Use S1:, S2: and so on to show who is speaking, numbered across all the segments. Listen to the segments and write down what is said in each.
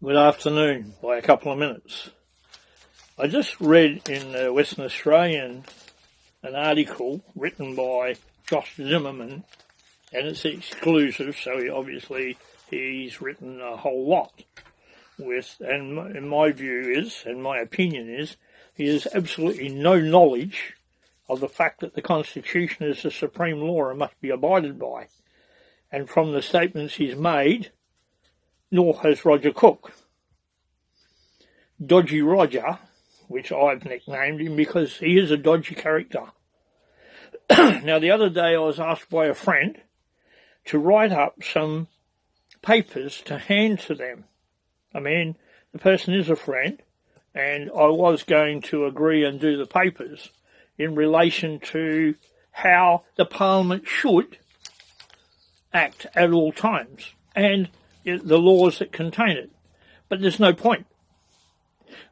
S1: Good afternoon, by a couple of minutes. I just read in the Western Australian an article written by Josh Zimmerman, and it's exclusive, so obviously he's written a whole lot with, and in my view is, and my opinion is, he has absolutely no knowledge of the fact that the Constitution is the supreme law and must be abided by. And from the statements he's made, nor has Roger Cook. Dodgy Roger, which I've nicknamed him because he is a dodgy character. Now, the other day I was asked by a friend to write up some papers to hand to them. I mean, the person is a friend, and I was going to agree and do the papers in relation to how the Parliament should act at all times, and the laws that contain it. But there's no point.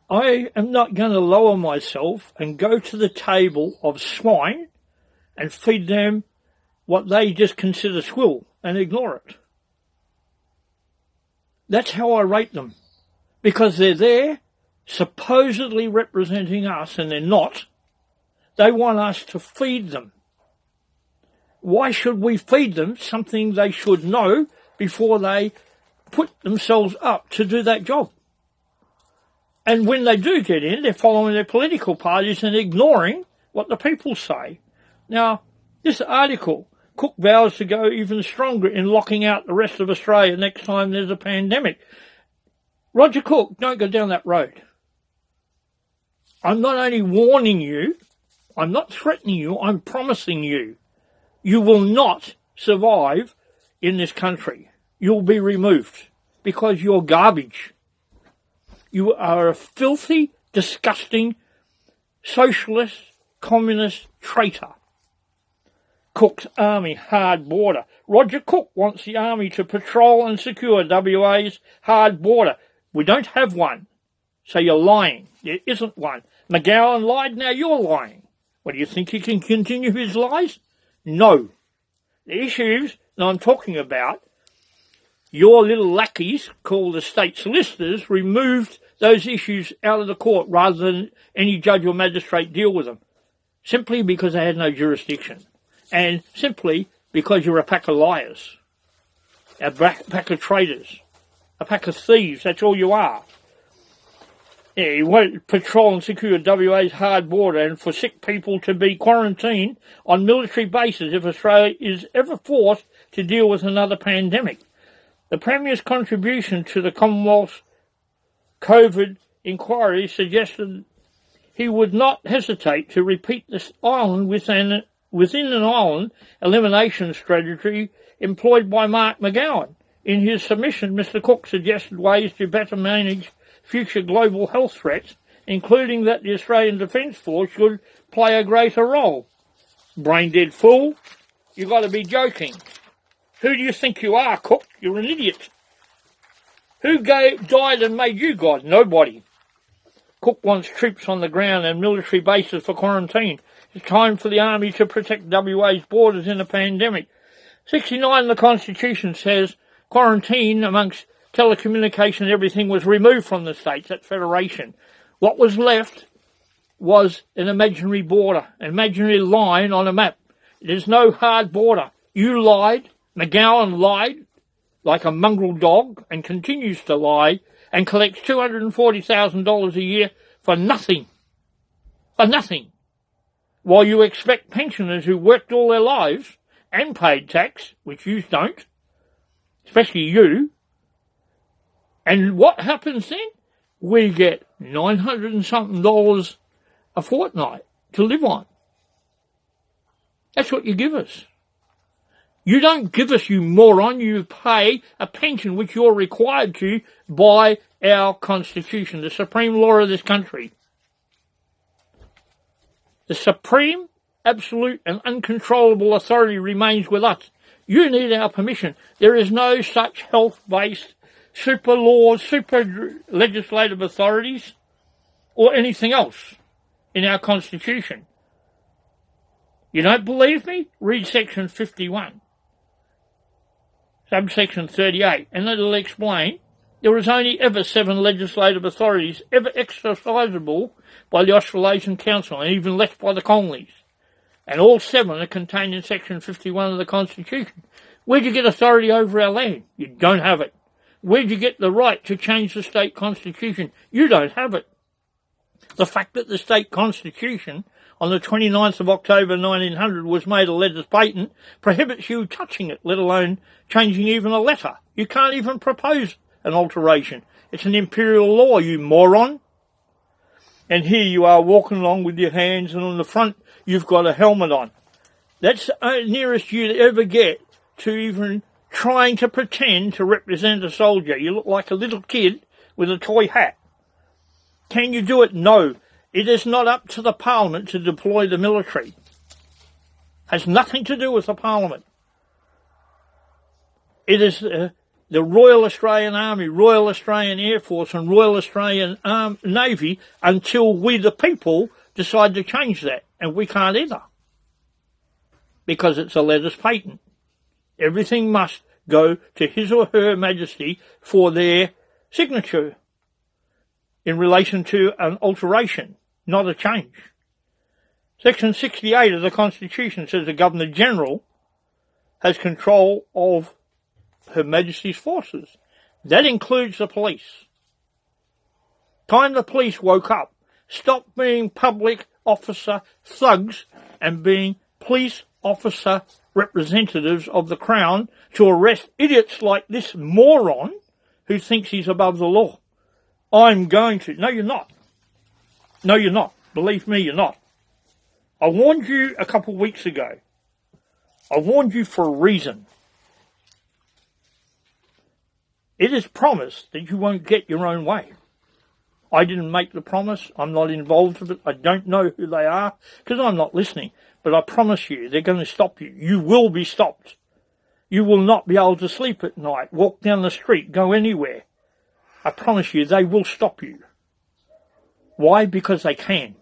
S1: I am not going to lower myself and go to the table of swine and feed them what they just consider swill and ignore it. That's how I rate them. Because they're there supposedly representing us, and they're not. They want us to feed them. Why should we feed them something they should know before they put themselves up to do that job? And when they do get in, they're following their political parties and ignoring what the people say. Now, this article, Cook vows to go even stronger in locking out the rest of Australia next time there's a pandemic. Roger Cook, don't go down that road. I'm not only warning you, I'm not threatening you, I'm promising you. You will not survive in this country. You'll be removed because you're garbage. You are a filthy, disgusting, socialist, communist traitor. Cook's army hard border. Roger Cook wants the army to patrol and secure WA's hard border. We don't have one, so you're lying. There isn't one. McGowan lied, now you're lying. What, do you think he can continue his lies? No. The issues that I'm talking about, your little lackeys, called the state solicitors, removed those issues out of the court rather than any judge or magistrate deal with them, simply because they had no jurisdiction, and simply because you're a pack of liars, a pack of traitors, a pack of thieves. That's all you are. Yeah, you want to patrol and secure WA's hard border and for sick people to be quarantined on military bases if Australia is ever forced to deal with another pandemic. The Premier's contribution to the Commonwealth COVID inquiry suggested he would not hesitate to repeat this island within an island elimination strategy employed by Mark McGowan. In his submission, Mr Cook suggested ways to better manage future global health threats, including that the Australian Defence Force should play a greater role. Brain-dead fool, you got to be joking. Who do you think you are, Cook? You're an idiot. Who died and made you God? Nobody. Cook wants troops on the ground and military bases for quarantine. It's time for the army to protect WA's borders in a pandemic. 69 of the Constitution says quarantine amongst telecommunication and everything was removed from the states, that federation. What was left was an imaginary border, an imaginary line on a map. There's no hard border. You lied. McGowan lied like a mongrel dog and continues to lie and collects $240,000 a year for nothing. For nothing. While you expect pensioners who worked all their lives and paid tax, which you don't, especially you. And what happens then? We get $900 and something a fortnight to live on. That's what you give us. You don't give us, you moron. You pay a pension which you're required to by our Constitution, the supreme law of this country. The supreme, absolute and uncontrollable authority remains with us. You need our permission. There is no such health-based super laws, super legislative authorities or anything else in our Constitution. You don't believe me? Read section 51. Subsection 38, and it'll explain There was only ever 7 legislative authorities ever exercisable by the Australasian Council, and even less by the colonies. And all 7 are contained in Section 51 of the Constitution. Where'd you get authority over our land? You don't have it. Where'd you get the right to change the state constitution? You don't have it. The fact that the state constitution on the 29th of October 1900 was made a letters patent prohibits you touching it, let alone changing even a letter. You can't even propose an alteration. It's an imperial law, you moron. And here you are walking along with your hands, and on the front you've got a helmet on. That's the nearest you'd ever get to even trying to pretend to represent a soldier. You look like a little kid with a toy hat. Can you do it? No. It is not up to the Parliament to deploy the military. Has nothing to do with the Parliament. It is the Royal Australian Army, Royal Australian Air Force and Royal Australian Navy until we the people decide to change that. And we can't either. Because it's a letters patent. Everything must go to His or Her Majesty for their signature in relation to an alteration, not a change. Section 68 of the Constitution says the Governor-General has control of Her Majesty's forces. That includes the police. Time the police woke up, stopped being public officer thugs and being police officer representatives of the Crown to arrest idiots like this moron who thinks he's above the law. I'm going to. No, you're not. No, you're not. Believe me, you're not. I warned you a couple of weeks ago. I warned you for a reason. It is promised that you won't get your own way. I didn't make the promise. I'm not involved with it. I don't know who they are because I'm not listening. But I promise you, they're going to stop you. You will be stopped. You will not be able to sleep at night, walk down the street, go anywhere. I promise you, they will stop you. Why? Because they can.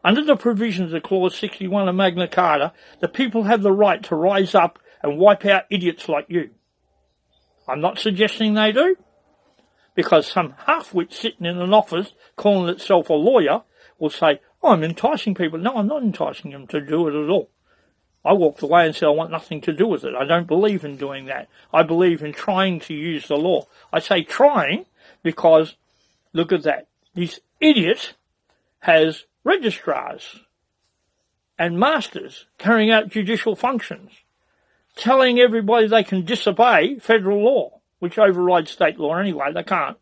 S1: Under the provisions of Clause 61 of Magna Carta, the people have the right to rise up and wipe out idiots like you. I'm not suggesting they do, because some half-wit sitting in an office calling itself a lawyer will say, I'm enticing people. No, I'm not enticing them to do it at all. I walked away and said I want nothing to do with it. I don't believe in doing that. I believe in trying to use the law. I say trying because, look at that. This idiot has registrars and masters carrying out judicial functions, telling everybody they can disobey federal law, which overrides state law anyway. They can't.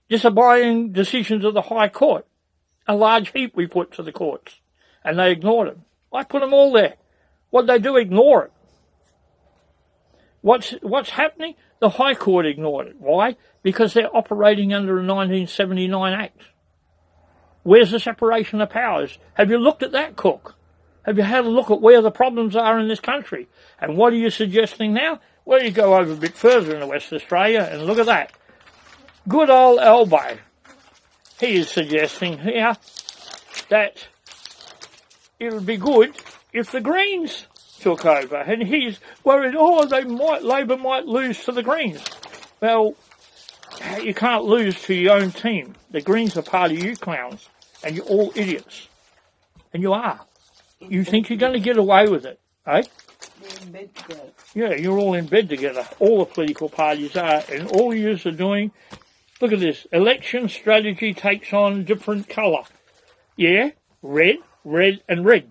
S1: Disobeying decisions of the High Court. A large heap we put to the courts, and they ignored them. I put them all there. What'd they do? Ignore it. What's happening? The High Court ignored it. Why? Because they're operating under a 1979 Act. Where's the separation of powers? Have you looked at that, Cook? Have you had a look at where the problems are in this country? And what are you suggesting now? Well, you go over a bit further into West Australia and look at that. Good old Albo. He is suggesting here that it would be good if the Greens took over. And he's worried, Labor might lose to the Greens. Well, you can't lose to your own team. The Greens are part of you clowns, and you're all idiots. And you are. You think you're going to get away with it, eh?
S2: They're in bed together.
S1: Yeah, you're all in bed together. All the political parties are, and all you are doing. Look at this. Election strategy takes on different colour. Yeah, red, red and red.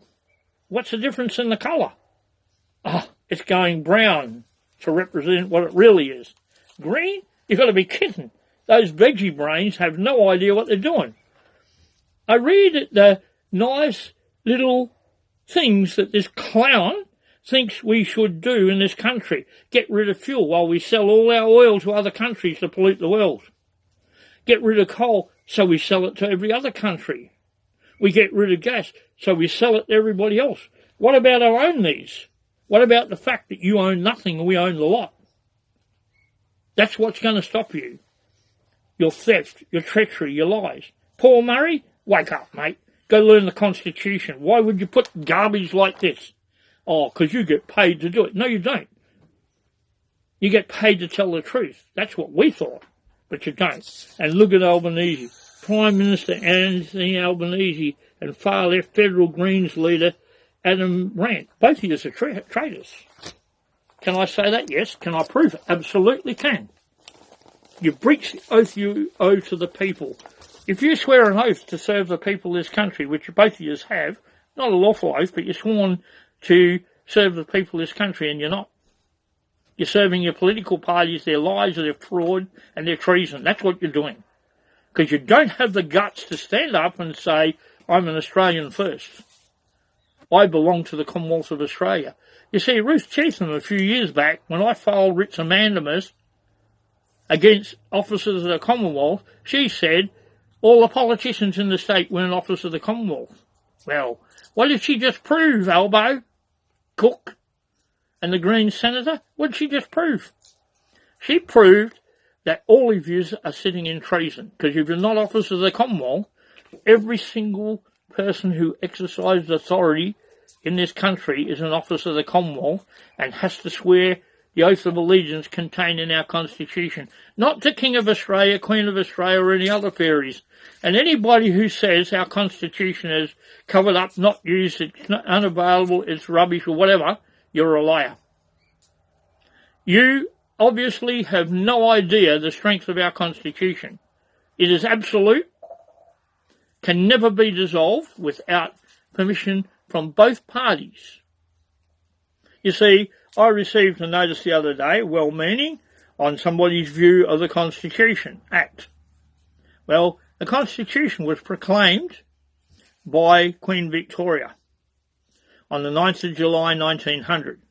S1: What's the difference in the colour? It's going brown to represent what it really is. Green? You've got to be kidding. Those veggie brains have no idea what they're doing. I read the nice little things that this clown thinks we should do in this country. Get rid of fuel while we sell all our oil to other countries to pollute the world. Get rid of coal, so we sell it to every other country. We get rid of gas, so we sell it to everybody else. What about our own needs? What about the fact that you own nothing and we own the lot? That's what's going to stop you. Your theft, your treachery, your lies. Paul Murray, wake up, mate. Go learn the Constitution. Why would you put garbage like this? Oh, because you get paid to do it. No, you don't. You get paid to tell the truth. That's what we thought, but you don't. And look at Albanese. Prime Minister Anthony Albanese and far-left federal Greens leader Adam Rand. Both of you are traitors. Can I say that? Yes. Can I prove it? Absolutely can. You breach the oath you owe to the people. If you swear an oath to serve the people of this country, which both of you have, not a lawful oath, but you're sworn to serve the people of this country, and you're not. You're serving your political parties, their lies, their fraud, and their treason. That's what you're doing. Because you don't have the guts to stand up and say, I'm an Australian first. I belong to the Commonwealth of Australia. You see, Ruth Cheatham, a few years back, when I filed writs of mandamus against officers of the Commonwealth, she said all the politicians in the state weren't officers of the Commonwealth. Well, what did she just prove, Albo, Cook, and the Green Senator? What did she just prove? She proved that all of you are sitting in treason, because if you're not officers of the Commonwealth, every single person who exercises authority in this country is an officer of the Commonwealth and has to swear the oath of allegiance contained in our Constitution, not to King of Australia, Queen of Australia, or any other fairies. And anybody who says our Constitution is covered up, not used, it's not unavailable, it's rubbish or whatever, you're a liar. You obviously have no idea the strength of our Constitution. It is absolute, can never be dissolved without permission from both parties. You see, I received a notice the other day, well-meaning, on somebody's view of the Constitution Act. Well, the Constitution was proclaimed by Queen Victoria on the 9th of July 1900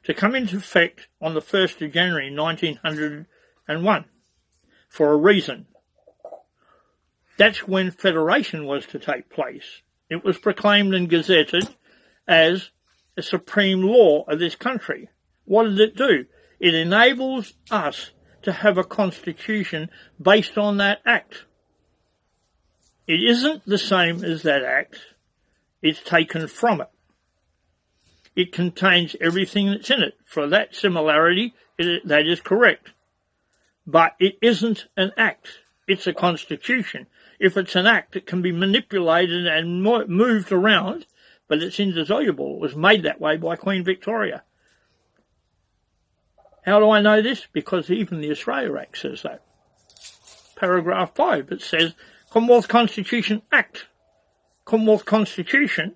S1: to come into effect on the 1st of January 1901 for a reason. That's when federation was to take place. It was proclaimed and gazetted as a supreme law of this country. What did it do? It enables us to have a constitution based on that act. It isn't the same as that act. It's taken from it. It contains everything that's in it. For that similarity, that is correct. But it isn't an act. It's a constitution. If it's an act, it can be manipulated and moved around, but it's indissoluble. It was made that way by Queen Victoria. How do I know this? Because even the Australia Act says that. Paragraph 5, it says, Commonwealth Constitution Act. Commonwealth Constitution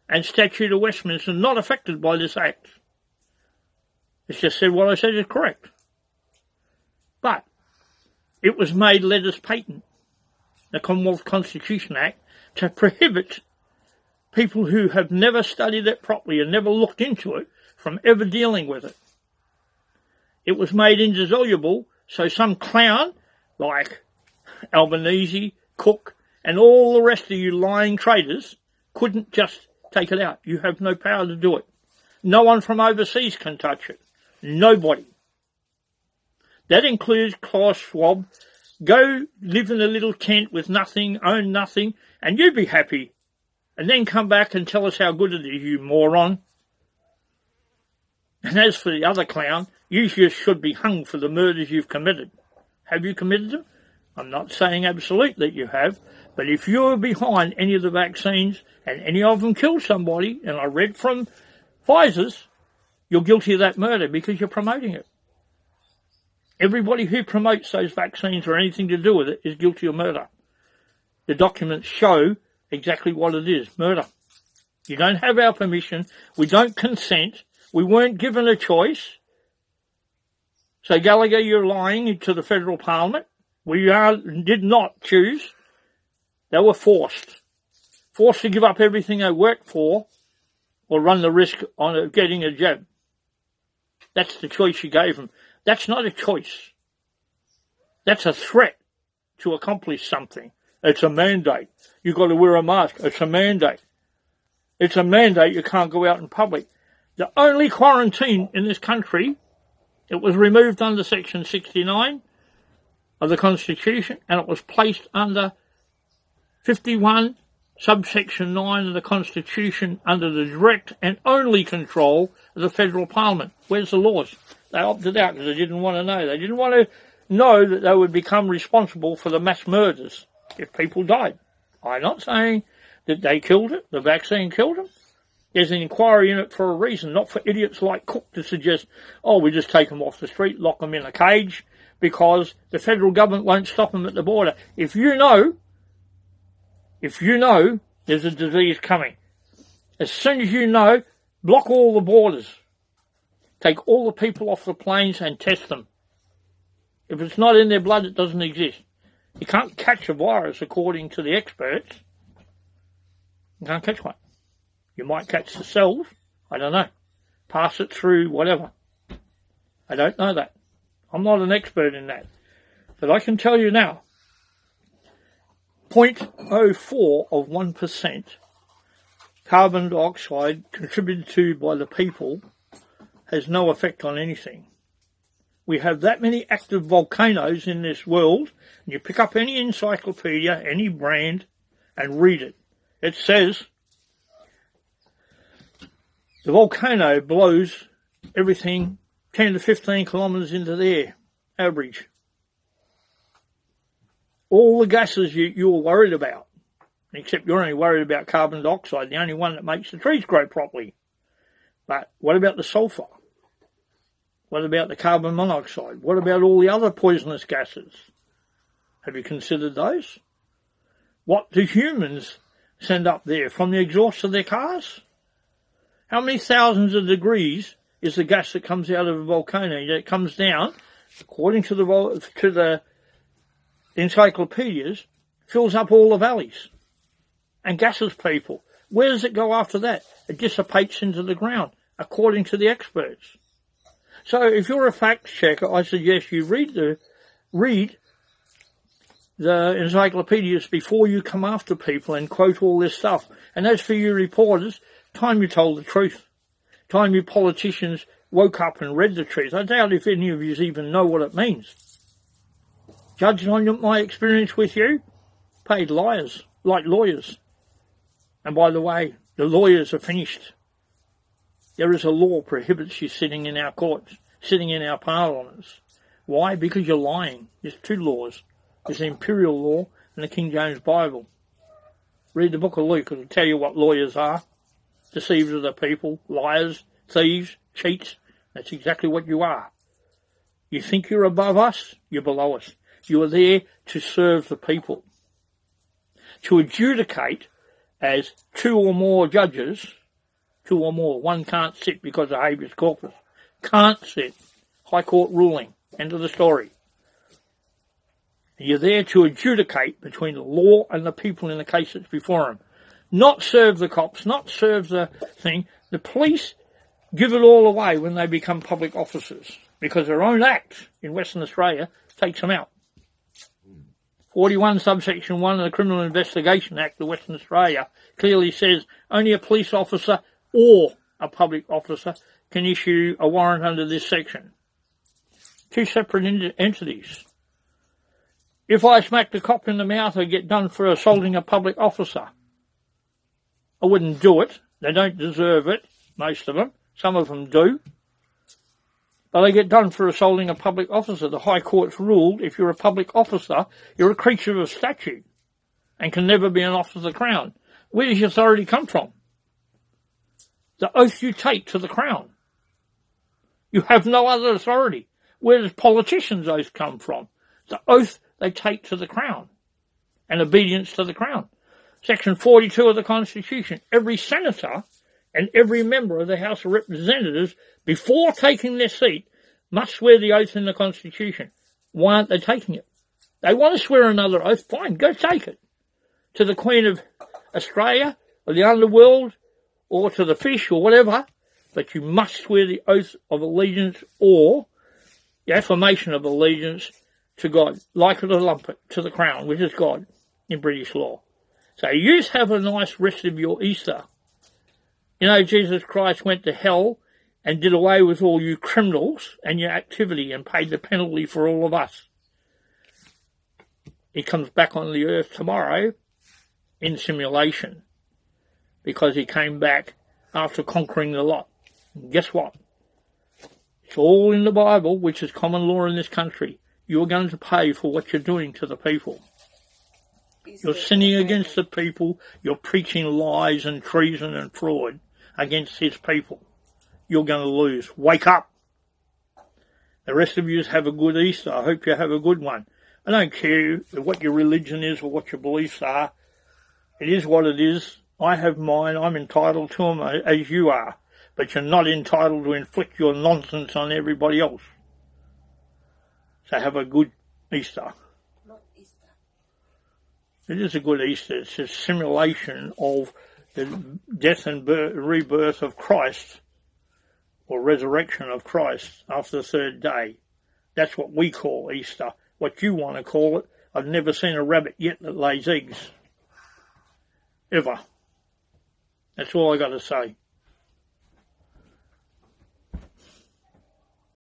S1: and Statute of Westminster are not affected by this Act. It's just said what I said is correct. But it was made letters patent, the Commonwealth Constitution Act, to prohibit people who have never studied it properly and never looked into it from ever dealing with it. It was made indissoluble, so some clown like Albanese, Cook, and all the rest of you lying traitors couldn't just take it out. You have no power to do it. No one from overseas can touch it. Nobody. That includes Klaus Schwab. Go live in a little tent with nothing, own nothing, and you be happy. And then come back and tell us how good it is, you moron. And as for the other clown, you just should be hung for the murders you've committed. Have you committed them? I'm not saying absolute that you have, but if you're behind any of the vaccines and any of them killed somebody, and I read from Pfizer's, you're guilty of that murder because you're promoting it. Everybody who promotes those vaccines or anything to do with it is guilty of murder. The documents show exactly what it is, murder. You don't have our permission. We don't consent. We weren't given a choice. So Gallagher, you're lying to the federal parliament. We did not choose. They were forced. Forced to give up everything they worked for or run the risk on getting a jab. That's the choice you gave them. That's not a choice. That's a threat to accomplish something. It's a mandate. You've got to wear a mask. It's a mandate. It's a mandate you can't go out in public. The only quarantine in this country, it was removed under Section 69 of the Constitution, and it was placed under 51 subsection 9 of the Constitution under the direct and only control of the federal parliament. Where's the laws? They opted out because they didn't want to know. They didn't want to know that they would become responsible for the mass murders if people died. I'm not saying that they killed it, the vaccine killed them. There's an inquiry in it for a reason, not for idiots like Cook to suggest, oh, we just take them off the street, lock them in a cage, because the federal government won't stop them at the border. If you know there's a disease coming, as soon as you know, block all the borders. Take all the people off the planes and test them. If it's not in their blood, it doesn't exist. You can't catch a virus, according to the experts. You can't catch one. You might catch the cells. I don't know. Pass it through whatever. I don't know that. I'm not an expert in that. But I can tell you now, 0.04 of 1% carbon dioxide contributed to by the people has no effect on anything. We have that many active volcanoes in this world. And you pick up any encyclopedia, any brand, and read it. It says the volcano blows everything 10 to 15 kilometres into the air, average. All the gases you're worried about, except you're only worried about carbon dioxide, the only one that makes the trees grow properly. But what about the sulphur? What about the carbon monoxide? What about all the other poisonous gases? Have you considered those? What do humans send up there from the exhaust of their cars? How many thousands of degrees is the gas that comes out of a volcano that comes down, according to the encyclopedias, fills up all the valleys and gases people? Where does it go after that? It dissipates into the ground, according to the experts. So if you're a fact checker, I suggest you read the encyclopedias before you come after people and quote all this stuff. And as for you reporters, time you told the truth. Time you politicians woke up and read the truth. I doubt if any of you even know what it means. Judging on my experience with you, paid liars, like lawyers. And by the way, the lawyers are finished. There is a law prohibits you sitting in our courts, sitting in our parliaments. Why? Because you're lying. There's two laws. There's the Imperial Law and the King James Bible. Read the book of Luke. It'll tell you what lawyers are. Deceivers of the people, liars, thieves, cheats. That's exactly what you are. You think you're above us, you're below us. You are there to serve the people. To adjudicate as two or more judges, two or more. One can't sit because of habeas corpus. Can't sit. High Court ruling. End of the story. You're there to adjudicate between the law and the people in the case that's before them. Not serve the cops, not serve the thing. The police give it all away when they become public officers because their own act in Western Australia takes them out. 41 subsection 1 of the Criminal Investigation Act of Western Australia clearly says only a police officer or a public officer can issue a warrant under this section. Two separate entities. If I smacked a cop in the mouth, I'd get done for assaulting a public officer. I wouldn't do it. They don't deserve it, most of them. Some of them do. But they get done for assaulting a public officer. The High Court's ruled if you're a public officer, you're a creature of statute and can never be an officer of the Crown. Where does your authority come from? The oath you take to the Crown. You have no other authority. Where does politicians' oath come from? The oath they take to the Crown and obedience to the Crown. Section 42 of the Constitution. Every senator and every member of the House of Representatives, before taking their seat, must swear the oath in the Constitution. Why aren't they taking it? They want to swear another oath, fine, go take it. To the Queen of Australia, or the underworld, or to the fish, or whatever, but you must swear the oath of allegiance or the affirmation of allegiance to God, like it or lump it, to the Crown, which is God, in British law. So you have a nice rest of your Easter. You know, Jesus Christ went to hell and did away with all you criminals and your activity and paid the penalty for all of us. He comes back on the earth tomorrow in simulation because he came back after conquering the lot. And guess what? It's all in the Bible, which is common law in this country. You're going to pay for what you're doing to the people. You're sinning against the people. You're preaching lies and treason and fraud against his people. You're going to lose. Wake up. The rest of you have a good Easter. I hope you have a good one. I don't care what your religion is or what your beliefs are. It is what it is. I have mine. I'm entitled to them as you are. But you're not entitled to inflict your nonsense on everybody else. So have a good Easter.
S2: Not Easter.
S1: It is a good Easter. It's a simulation of the death and rebirth of Christ, or resurrection of Christ after the third day. That's what we call Easter. What you want to call it, I've never seen a rabbit yet that lays eggs. Ever. That's all I got to say.